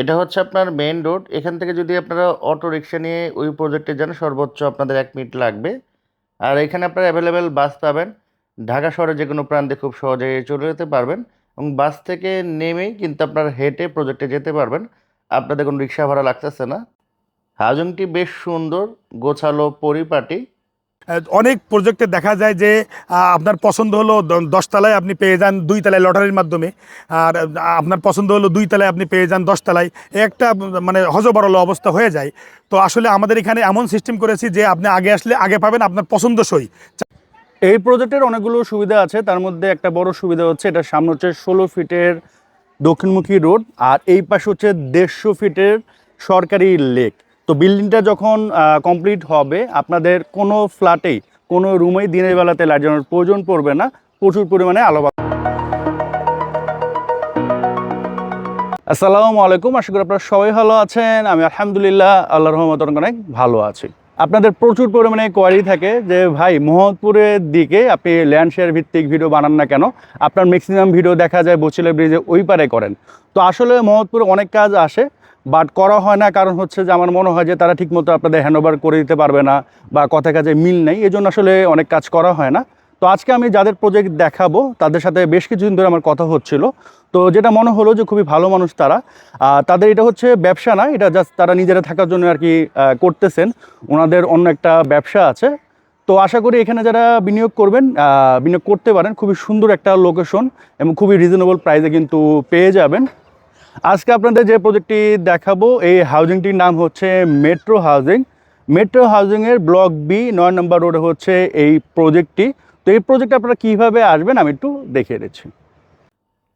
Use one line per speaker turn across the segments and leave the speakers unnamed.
এটা হচ্ছে আপনার মেইন রোড। এখান থেকে যদি আপনারা অটো রিক্সা নিয়ে ওই প্রজেক্টে যান, সর্বোচ্চ আপনাদের 1 মিনিট লাগবে। আর এখানে আপনারা অ্যাভেলেবেল বাস পাবেন। ঢাকা শহরে যে কোনো প্রান্তে খুব সহজেই চলে যেতে পারবেন, এবং বাস থেকে নেমেই কিন্তু আপনার হেঁটে প্রজেক্টে যেতে পারবেন। আপনাদের কোনো রিক্সা ভাড়া লাগতেছে না। হাউজিংটি বেশ সুন্দর, গোছালো, পরিপাটি।
অনেক প্রজেক্টে দেখা যায় যে আপনার পছন্দ হলো 10 তলায় আপনি পেয়ে যান 2 তলায় লটারির মাধ্যমে। আর আপনার পছন্দ হলো 2 তলায় আপনি পেয়ে যান 10 তলায়। একটা মানে হযবরল অবস্থা হয়ে যায়। তো আসলে আমাদের এখানে এমন সিস্টেম করেছি যে আপনি আগে আসলে আগে পাবেন আপনার পছন্দসই।
এই প্রজেক্টের অনেকগুলো সুবিধা আছে, তার মধ্যে একটা বড় সুবিধা হচ্ছে এটার সামনে হচ্ছে 16 ফিটের দক্ষিণমুখী রোড, আর এই পাশে হচ্ছে 150 ফিটের সরকারি লেক। তো বিল্ডিংটা যখন কমপ্লিট হবে আপনাদের কোনো ফ্ল্যাটেই কোনো রুমেই দিনের বেলাতে লাইট জ্বালানোর প্রয়োজন পড়বে না, প্রচুর পরিমাণে আলো। আসসালামু আলাইকুম, আশা করি আপনারা সবাই ভালো আছেন। আমি আলহামদুলিল্লাহ আল্লাহর রহমতে অনেক ভালো আছি। আপনাদের প্রচুর পরিমাণে কোয়ারি থাকে যে ভাই মোহাম্মদপুরের দিকে আপনি ল্যান্ড শেয়ার ভিত্তিক ভিডিও বানান না কেন, আপনার ম্যাক্সিমাম ভিডিও দেখা যায় বছিলা ব্রিজে ওই পারে করেন। তো আসলে মোহাম্মদপুরে অনেক কাজ আসে, বাট করা হয় না, কারণ হচ্ছে যে আমার মনে হয় যে তারা ঠিকমতো আপনাদের হ্যান্ডওভার করে দিতে পারবে না বা কথা কাজে মিল নেই, এই জন্য আসলে অনেক কাজ করা হয় না। তো আজকে আমি যাদের প্রজেক্ট দেখাবো তাদের সাথে বেশ কিছুদিন ধরে আমার কথা হচ্ছিল। তো যেটা মনে হলো যে খুবই ভালো মানুষ তারা। তাদের এটা হচ্ছে ব্যবসা না, এটা জাস্ট তারা নিজেরা থাকার জন্য আর কি করতেছেন। ওনাদের অন্য একটা ব্যবসা আছে। তো আশা করি এখানে যারা বিনিয়োগ করবেন, বিনিয়োগ করতে পারেন। খুবই সুন্দর একটা লোকেশন এবং খুবই রিজনেবল প্রাইসে কিন্তু পেয়ে যাবেন। আজকে আপনাদের যে প্রজেক্টটি দেখাবো এই হাউজিংটির নাম হচ্ছে মেট্রো হাউজিং। মেট্রো হাউজিংয়ের ব্লক বি 9 নম্বর রোডে হচ্ছে এই প্রজেক্টটি। তো এই প্রজেক্টে আপনারা কীভাবে আসবেন আমি একটু দেখিয়ে দিচ্ছি।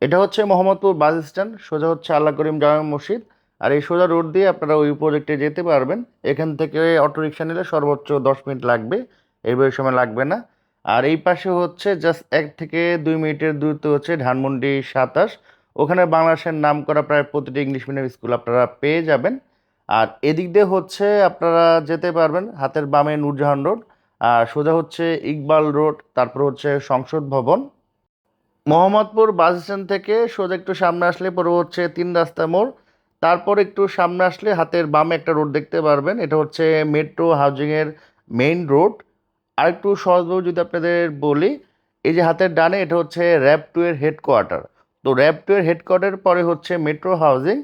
এটা হচ্ছে মোহাম্মদপুর বাস স্ট্যান্ড, সোজা হচ্ছে আল্লাহ করিম জামে মসজিদ। আর এই সোজা রোড দিয়ে আপনারা ওই প্রজেক্টে যেতে পারবেন। এখান থেকে অটোরিকশা নিলে সর্বোচ্চ 10 মিনিট লাগবে, এর বেশি সময় লাগবে না। আর এই পাশে হচ্ছে জাস্ট 1 থেকে 2 মিনিটের দূরত্ব হচ্ছে ধানমন্ডি 27। ওখানে বাংলাদেশের নামকরা প্রায় প্রতিটি ইংলিশ মিডিয়াম স্কুল আপনারা পেয়ে যাবেন। আর এদিক দিয়ে হচ্ছে আপনারা যেতে পারবেন হাতের বামে নূরজাহান রোড, আর সোজা হচ্ছে ইকবাল রোড, তারপর হচ্ছে সংসদ ভবন। মোহাম্মদপুর বাস স্ট্যান্ড থেকে সোজা একটু সামনে আসলে পরে হচ্ছে 3 রাস্তা মোড়। তারপর একটু সামনে আসলে হাতের বামে একটা রোড দেখতে পারবেন, এটা হচ্ছে মেট্রো হাউজিংয়ের মেইন রোড। আর একটু সহজভাবে যদি আপনাদের বলি, এই যে হাতের ডানে এটা হচ্ছে র্যাব 2 এর হেডকোয়ার্টার। তো র্যাব 2 এর হেডকোয়ার্টার পরে হচ্ছে মেট্রো হাউজিং,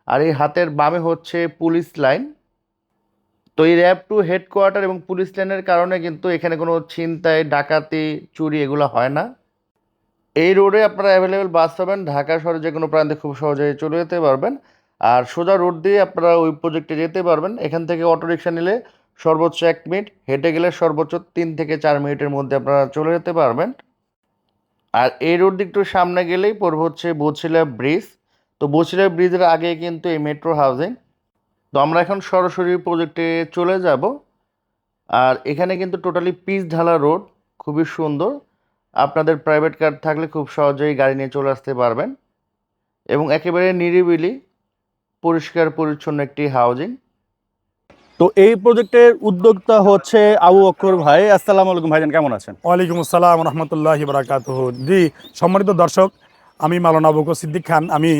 আর এই হাতের বামে হচ্ছে পুলিশ লাইন। তো এই র্যাব 2 হেডকোয়ার্টার এবং পুলিশ লাইনের কারণে কিন্তু এখানে কোনো ছিনতাই, ডাকাতি, চুরি এগুলো হয় না। এই রোডে আপনারা অ্যাভেলেবেল বাস পাবেন, ঢাকা শহরে যে কোনো প্রান্তে খুব সহজেই চলে যেতে পারবেন। আর সোজা রোড দিয়ে আপনারা ওই প্রজেক্টে যেতে পারবেন। এখান থেকে অটোরিকশা নিলে সর্বোচ্চ 1 মিনিট, হেঁটে গেলে সর্বোচ্চ 3 থেকে 4 মিনিটের মধ্যে আপনারা চলে যেতে পারবেন। আর এই রোড দিয়ে একটু সামনে গেলেই পড়বে হচ্ছে বছিলা ব্রিজ। তো বছিলা ব্রিজের আগে কিন্তু এই মেট্রো হাউজিং। তো আমরা এখন সরাসরি প্রজেক্টে চলে যাব। আর এখানে কিন্তু টোটালি পিচ ঢালা রোড, খুবই সুন্দর। আপনাদের প্রাইভেট কার থাকলে খুব সহজেই গাড়ি নিয়ে চলে আসতে পারবেন, এবং একেবারে নিরিবিলি, পরিষ্কার পরিচ্ছন্ন একটি হাউজিং।
তো এই প্রজেক্টের উদ্যোক্তা হচ্ছে আবু বকর ভাই। আসসালামু আলাইকুম ভাইজান, কেমন আছেন?
ওয়ালাইকুম আসসালাম রহমতুল্লাহি বারাকাতুহু। জি, সম্মানিত দর্শক, আমি মাওলানা আবু বকর সিদ্দিক খান। আমি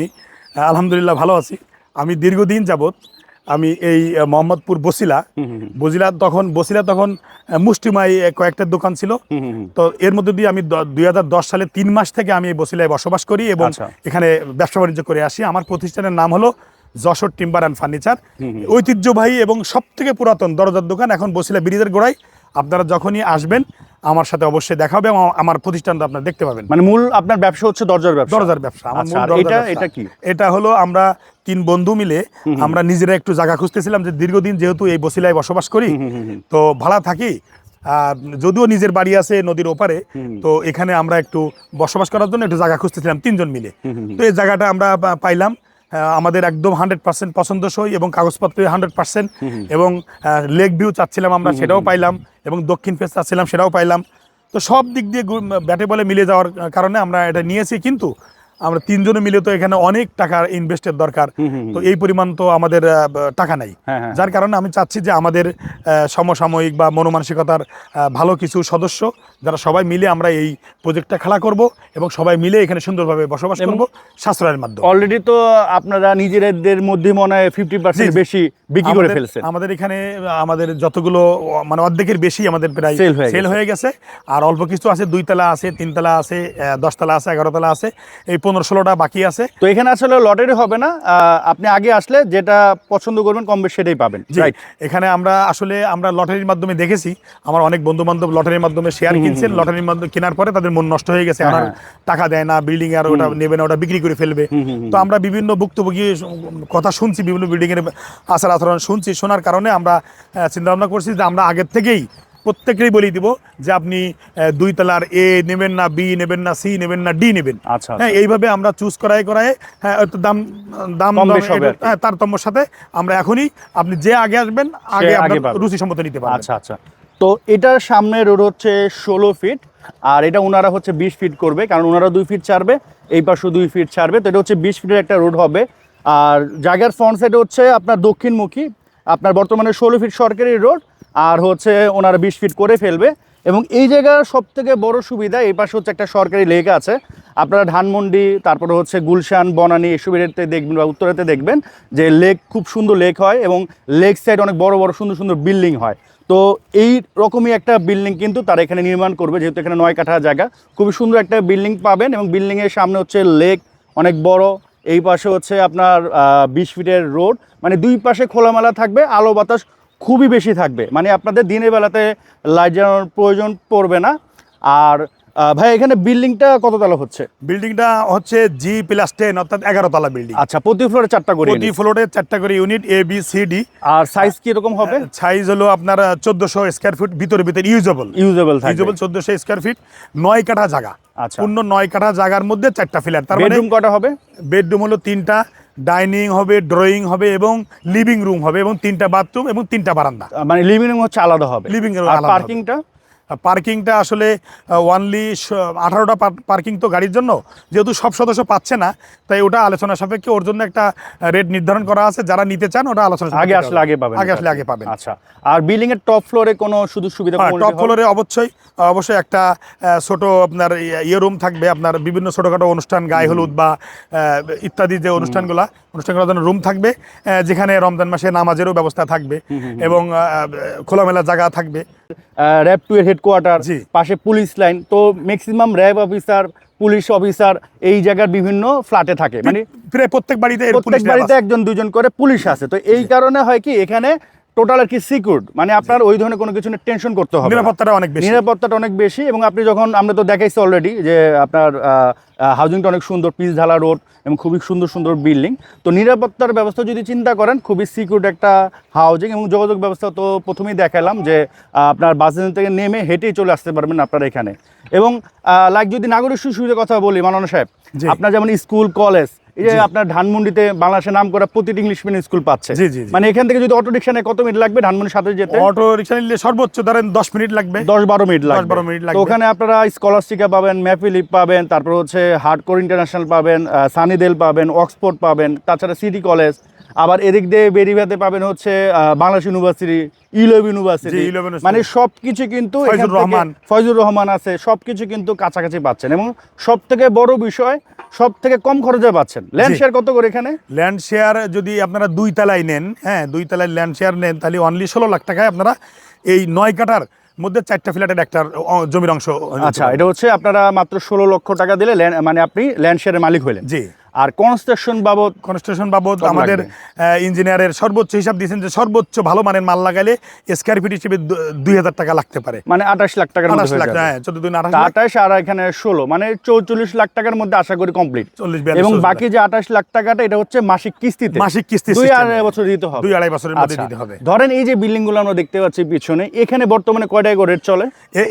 আলহামদুলিল্লাহ ভালো আছি। আমি দীর্ঘদিন যাবৎ আমি এই মোহাম্মদপুর বছিলা তখন মুষ্টিমাই কয়েকটা দোকান ছিল। তো এর মধ্যে দিয়ে আমি 2010 সালে 3 মাস থেকে আমি এই বছিলায় বসবাস করি এবং এখানে ব্যবসা বাণিজ্য করে আসি। আমার প্রতিষ্ঠানের নাম হলো যশোর টিম্বার অ্যান্ড ফার্নিচার। ঐতিহ্যবাহী এবং সব থেকে পুরাতন দরজার দোকান এখন বছিলা ব্রিজের গোড়ায়। আপনারা যখনই আসবেন আমার সাথে অবশ্যই দেখা হবে এবং আমার প্রতিষ্ঠানটা আপনারা দেখতে পাবেন।
মানে মূল আপনার ব্যবসা হচ্ছে দরজার ব্যবসা?
দরজার ব্যবসা আমার মূল।
এটা কি?
এটা হলো আমরা 3 বন্ধু মিলে আমরা নিজেরা একটু জায়গা খুঁজতেছিলাম, যে দীর্ঘদিন যেহেতু এই বছিলায় বসবাস করি তো ভাড়া থাকি, যদিও নিজের বাড়ি আছে নদীর ওপারে, তো এখানে আমরা একটু বসবাস করার জন্য একটু জায়গা খুঁজতেছিলাম 3 জন মিলে। তো এই জায়গাটা আমরা পাইলাম, আমাদের একদম 100% পছন্দসই এবং কাগজপত্র 100%, এবং লেক ভিউ চাচ্ছিলাম আমরা, সেটাও পাইলাম, এবং দক্ষিণ ফেস চাচ্ছিলাম, সেটাও পাইলাম। তো সব দিক দিয়ে ব্যাটে বলে মিলে যাওয়ার কারণে আমরা এটা নিয়েছি। কিন্তু আমরা তিনজনে মিলে তো এখানে অনেক টাকা ইনভেস্টের দরকার, তো এই পরিমাণ তো আমাদের টাকা নাই।
হ্যাঁ।
যার কারণে আমি চাচ্ছি যে আমাদের সমসাময়িক বা মনোমানসিকতার ভালো কিছু সদস্য যারা সবাই মিলে আমরা এই প্রজেক্টটা খেলা করব এবং সবাই মিলে এখানে সুন্দরভাবে বসবাস করব সাশ্রয়ের মাধ্যমে।
অলরেডি তো আপনারা নিজেদের মধ্যে মনে হয় 50% বেশি বিক্রি করে ফেলছেন।
আমাদের এখানে আমাদের যতগুলো মানে অর্ধেকের বেশি আমাদের প্রায় সেল হয়ে গেছে, আর অল্প কিছু আছে, 2 তলা আছে, 3 তলা আছে, 10 তলা আছে, 11 তলা আছে, এই 15-16টা বাকি আছে।
তো এখানে আসলে লটারি হবে না, আপনি আগে আসলে যেটা পছন্দ করবেন কম বেশি সেটাই পাবেন। রাইট,
এখানে আমরা লটারির মাধ্যমে দেখেছি, আমার অনেক বন্ধু বান্ধব লটারির মাধ্যমে শেয়ার কিনছেন, লটারির মাধ্যমে কেনার পরে তাদের মন নষ্ট হয়ে গেছে, আর টাকা দেয় না, বিল্ডিং আর ওটা নেবে না, ওটা বিক্রি করে ফেলবে। তো আমরা বিভিন্ন ভুক্তভোগী কথা শুনছি, বিভিন্ন বিল্ডিং এর আচার আচরণ শুনছি, শোনার কারণে আমরা চিন্তা ভাবনা করছি যে আমরা আগের থেকেই প্রত্যেকেই বলে দিব যে আপনি 2 তলার এ নেবেন না, বি নেবেন না, সি নেবেন না, ডি নেবেন।
আচ্ছা,
হ্যাঁ, এইভাবে আমরা চুজ করায় একটু দাম তারতম্যের সাথে আমরা এখনই, আপনি যে আগে আসবেন আগে রুচি সম্মত নিতে পারবেন।
আচ্ছা। তো এটার সামনে রোড হচ্ছে 16 ফিট, আর এটা ওনারা হচ্ছে 20 ফিট করবে, কারণ ওনারা 2 ফিট ছাড়বে, এই পাশে 2 ফিট ছাড়বে, তো এটা হচ্ছে 20 ফিটের একটা রোড হবে। আর জায়গার ফ্রন্ট সাইডে হচ্ছে আপনার দক্ষিণমুখী, আপনার বর্তমানে 16 ফিট সরকারি রোড, আর হচ্ছে ওনারা 20 ফিট করে ফেলবে। এবং এই জায়গার সব থেকে বড় সুবিধা, এই পাশে হচ্ছে একটা সরকারি লেক আছে। আপনারা ধানমন্ডি, তারপরে হচ্ছে গুলশান, বনানী এসব এরিয়াতে দেখবেন বা উত্তরাতে দেখবেন যে লেক, খুব সুন্দর লেক হয় এবং লেক সাইড অনেক বড় বড় সুন্দর সুন্দর বিল্ডিং হয়। তো এই রকমই একটা বিল্ডিং কিন্তু তারা এখানে নির্মাণ করবে, যেহেতু এখানে 9 কাঠা জায়গা, খুবই সুন্দর একটা বিল্ডিং পাবেন। এবং বিল্ডিংয়ের সামনে হচ্ছে লেক অনেক বড়, এই পাশে হচ্ছে আপনার 20 ফিটের রোড, মানে দুই পাশে খোলামেলা থাকবে, আলো বাতাস খুবই বেশি থাকবে, মানে আপনাদের দিনের বেলাতে লাইট জ্বালানোর প্রয়োজন পড়বে না। আর ভাই এখানে বিল্ডিংটা কত তলা হচ্ছে?
বিল্ডিংটা হচ্ছে G+10 অর্থাৎ 11 তলা বিল্ডিং।
আচ্ছা, প্রতি ফ্লোরে 4টা করে,
প্রতি ফ্লোরে 4টা করে unit, A B C D।
আর সাইজ কি রকম হবে?
সাইজ হলো আপনার 1400 স্কয়ার ফিট, ভিতরে ইউজেবল 1400 স্কয়ার ফিট, 9 কাঠা জায়গা।
আচ্ছা,
পূর্ণ 9 কাঠা জায়গার মধ্যে 4টা ফ্ল্যাট। তার মানে
বেডরুম কটা হবে?
বেডরুম হলো 3টা, ডাইনিং হবে, ড্রয়িং হবে এবং লিভিং রুম হবে, এবং 3টা বাথরুম এবং 3টা বারান্দা।
মানে লিভিং রুম হচ্ছে আলাদা হবে,
লিভিং রুম
আর
আলাদা।
পার্কিংটা
আসলে অনলি 18টা পার্কিং তো গাড়ির জন্য, যেহেতু সব সদস্য পাচ্ছে না, তাই ওটা আলোচনা সাপেক্ষে ওর জন্য একটা রেট নির্ধারণ করা আছে। যারা নিতে চান ওটা আলোচনা
আগে আসলে আগে পাবেন। আচ্ছা, আর বিল্ডিং এর টপ ফ্লোরে কোনো সুযোগ সুবিধা?
টপ ফ্লোরে অবশ্যই একটা ছোট আপনার রুম থাকবে, আপনার বিভিন্ন ছোটখাটো অনুষ্ঠান, গায়ে হলুদ বা ইত্যাদি যে অনুষ্ঠানগুলোর জন্য রুম থাকবে, যেখানে রমজান মাসে নামাজেরও ব্যবস্থা থাকবে এবং খোলামেলা জায়গা থাকবে।
র্যাব 2 এর হেডকোয়ার্টার, পাশে পুলিশ লাইন, তো maximum RAB officer, police officer এই জায়গার বিভিন্ন ফ্ল্যাটে থাকে, মানে
প্রায় প্রত্যেক বাড়িতে
1-2জন করে পুলিশ আছে। তো এই কারণে হয় কি, এখানে টোটাল আর কি সিকিউরড, মানে আপনার ওই ধরনের কোনো কিছু টেনশন করতে হবে, নিরাপত্তাটা অনেক বেশি। এবং আপনি যখন, আমরা তো দেখাইছি অলরেডি যে আপনার হাউজিংটা অনেক সুন্দর, পিচ ঢালা রোড এবং খুবই সুন্দর সুন্দর বিল্ডিং। তো নিরাপত্তার ব্যবস্থা যদি চিন্তা করেন, খুবই সিকিউরড একটা হাউজিং। এবং যোগাযোগ ব্যবস্থা তো প্রথমেই দেখালাম যে আপনার বাস স্ট্যান্ড থেকে নেমে হেঁটেই চলে আসতে পারবেন আপনারা এখানে। এবং লাইক যদি নাগরিক সুবিধার কথা বলি, মাওলানা সাহেব, আপনার যেমন স্কুল, কলেজ, এই যে আপনার ধানমন্ডিতে বাংলাদেশের নাম করা প্রতিটি ইংলিশ মিডিয়াম স্কুল পাচ্ছে, মানে এখান থেকে যদি অটো রিকশা নেয় কত মিনিট লাগবে ধানমন্ডির সাথে যেতে?
অটো রিকশা নিলে সর্বোচ্চ ধরেন 10 মিনিট লাগবে,
10-12 মিনিট লাগবে। তো ওখানে আপনারা স্কলারশিপ পাবেন, ম্যাপিলিপ পাবেন, তারপর হচ্ছে হার্ডকোর ইন্টারন্যাশনাল পাবেন, সানিদেল পাবেন, অক্সফোর্ড পাবেন, তাছাড়া সিটি কলেজ। আবার এদিক দিয়ে বেরিবাতে পাবেন হচ্ছে বাংলাদেশ ইউনিভার্সিটি, ইউলেভ ইউনিভার্সিটি, মানে সবকিছু কিন্তু ফয়জুর রহমান আছে, সবকিছু কিন্তু কাছাকাছি পাচ্ছেন। এবং সব থেকে বড় বিষয়, সব থেকে কম খরচে পাচ্ছেন। ল্যান্ড শেয়ার কত করে এখানে?
ল্যান্ড শেয়ার যদি আপনারা 2 তলায় নেন, 2 তলায় ল্যান্ড শেয়ার নেন, তাহলে অনলি 16 লাখ টাকায় আপনারা এই 9 কাঠার মধ্যে 4টা ফ্ল্যাটের একটা জমির অংশ।
আচ্ছা, এটা হচ্ছে আপনারা মাত্র 16 লক্ষ টাকা দিলে মানে আপনি ল্যান্ড শেয়ারের মালিক হলেন।
জি।
আর কনস্ট্রাকশন বাবদ
আমাদের ইঞ্জিনিয়ারের সর্বোচ্চ হিসাব দিয়েছেন যে সর্বোচ্চ ভালো মানের মাল লাগালে স্কয়ার ফিট হিসেবে 2000 টাকা লাগতে পারে,
মানে 28 লাখ টাকার মধ্যে হয়ে যাবে। 28 আর এখানে 16, মানে 44 লাখ টাকার মধ্যে আশা করি কমপ্লিট। এবং বাকি যে 28 লাখ টাকাটা, এটা হচ্ছে মাসিক কিস্তি 2-2.5 বছর দিতে হবে,
2-2.5 বছরের মধ্যে দিতে হবে।
ধরেন এই যে বিল্ডিং গুলো আমরা দেখতে পাচ্ছি পিছনে, এখানে বর্তমানে কয় টাকা রেট চলে?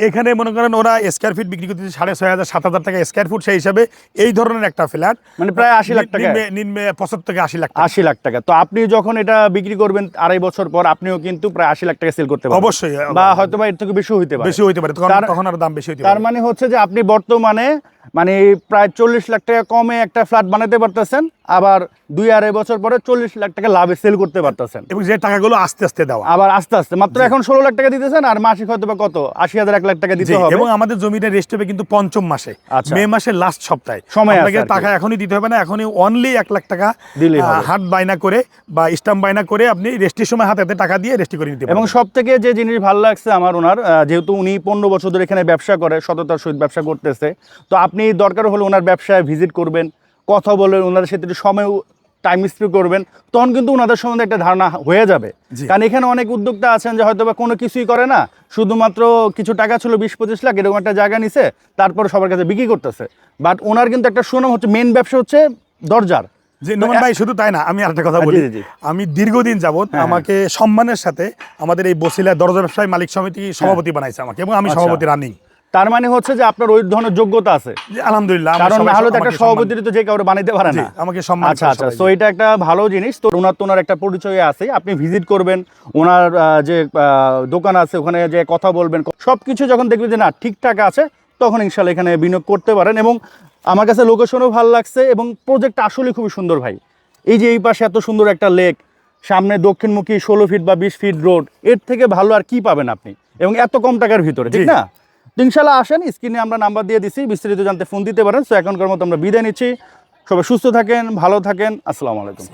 এখানে মনে করেন ওরা স্কয়ার ফিট বিক্রি করতেছে 6,500-7,000 টাকা স্কয়ার ফুট। সেই হিসাবে এই ধরনের একটা ফ্ল্যাট মানে প্রায় 80 লাখ টাকা, নিম্নে 75 থেকে 80 লাখ টাকা।
তো আপনি যখন এটা বিক্রি করবেন 2.5 বছর পর, আপনিও কিন্তু প্রায় 80 লাখ টাকা সেল করতে পারবেন।
অবশ্যই,
বা হয়তো বা এর থেকে বেশি হইতে পারে,
তখন আর দাম বেশি হইতে পারে।
তার মানে হচ্ছে যে আপনি বর্তমানে মানে প্রায় 40 লাখ টাকা কমে একটা ফ্ল্যাট বানাতে পারতেছেন, আবার 2-2.5 বছর পরে 40 লাখ টাকা লাভে সেল করতে পারতেছেন।
এবং যে টাকাগুলো আস্তে আস্তে দেওয়া।
আবার আস্তে আস্তে মাত্র এখন 16 লাখ টাকা দিতেছেন, আর মাসিক হয়তো বা কত 80,000 1 লাখ টাকা দিতে হবে।
এবং আমাদের জমিটা রেস্ট হবে কিন্তু পঞ্চম মাসে,
আচ্ছা।
মে মাসের লাস্ট সপ্তাহে।
সময় আছে
আপনাকে
আর কি।
টাকা এখনই দিতে হবে না, এখনই অনলি 1 লাখ টাকা
দিলেই হবে।
হাত বাইনা করে বা স্টাম্প বাইনা করে আপনি রেস্টের সময় হাতে টাকা দিয়ে রেস্টি করে নিতে
এবং
পারবেন।
সব থেকে যে জিনিস ভালো লাগছে আমার ওনার, যেহেতু উনি 15 বছর ধরে এখানে ব্যবসা করে, সততার সহিত ব্যবসা করতেছে, তো আপনি দরকার হলে ওনার ব্যবসায় ভিজিট করবেন, কথা বলবেন, ওনাদের সাথে একটু সময় টাইম স্পেন্ড করবেন, তখন কিন্তু ওনাদের সম্বন্ধে একটা ধারণা হয়ে যাবে।
জি।
কারণ এখানে অনেক উদ্যোক্তা আছেন যে হয়তো বা কোনো কিছুই করে না, শুধুমাত্র কিছু টাকা ছিল 20-25 লাখ, এরকম একটা জায়গা নিছে, তারপর সবার কাছে বিক্রি করতেছে। বাট ওনার কিন্তু একটা সুনাম হচ্ছে, মেন ব্যবসা হচ্ছে দরজার।
যে নোমান ভাই শুধু তাই না, আমি আরেকটা কথা
জি,
বলি।
জি, জি।
আমি দীর্ঘদিন যাবত
হ্যাঁ,
আমাকে সম্মানের সাথে আমাদের এই বসিলা দরজা ব্যবসায়ী মালিক সমিতি সভাপতি বানাইছে আমাকে, এবং আমি
আচ্ছা।
সভাপতি রানিং।
তার মানে হচ্ছে যে আপনার ওই ধরনের যোগ্যতা আছে,
আলহামদুলিল্লাহ।
কারণ না হলে তো একটা সভাপতি তো যে কাউরে বানাইতে পারে না।
আমাকে সম্মান
আচ্ছা আচ্ছা, তো এটা একটা ভালো জিনিস। তো ওনার একটা পরিচয় আছে, আপনি ভিজিট করবেন, ওনার যে দোকান আছে ওখানে যে কথা বলবেন, সবকিছু যখন দেখবেন যে না ঠিকঠাক আছে, তখন ইনশাল্লাহ এখানে বিনিয়োগ করতে পারেন। এবং আমার কাছে লোকেশনও ভালো লাগছে, এবং প্রজেক্টটা আসলে খুবই সুন্দর ভাই। এই যে এই পাশে এত সুন্দর একটা লেক, সামনে দক্ষিণমুখী 16 ফিট বা 20 ফিট রোড, এর থেকে ভালো আর কি পাবেন আপনি, এবং এত কম টাকার ভিতরে, ঠিক না? তো ইনশাল্লাহ আসেন, স্ক্রিনে আমরা নাম্বার দিয়ে দিছি, বিস্তারিত জানতে ফোন দিতে পারেন। সো এখনকার মতো আমরা বিদায় নিচ্ছি, সবাই সুস্থ থাকেন, ভালো থাকেন, আসসালামু আলাইকুম।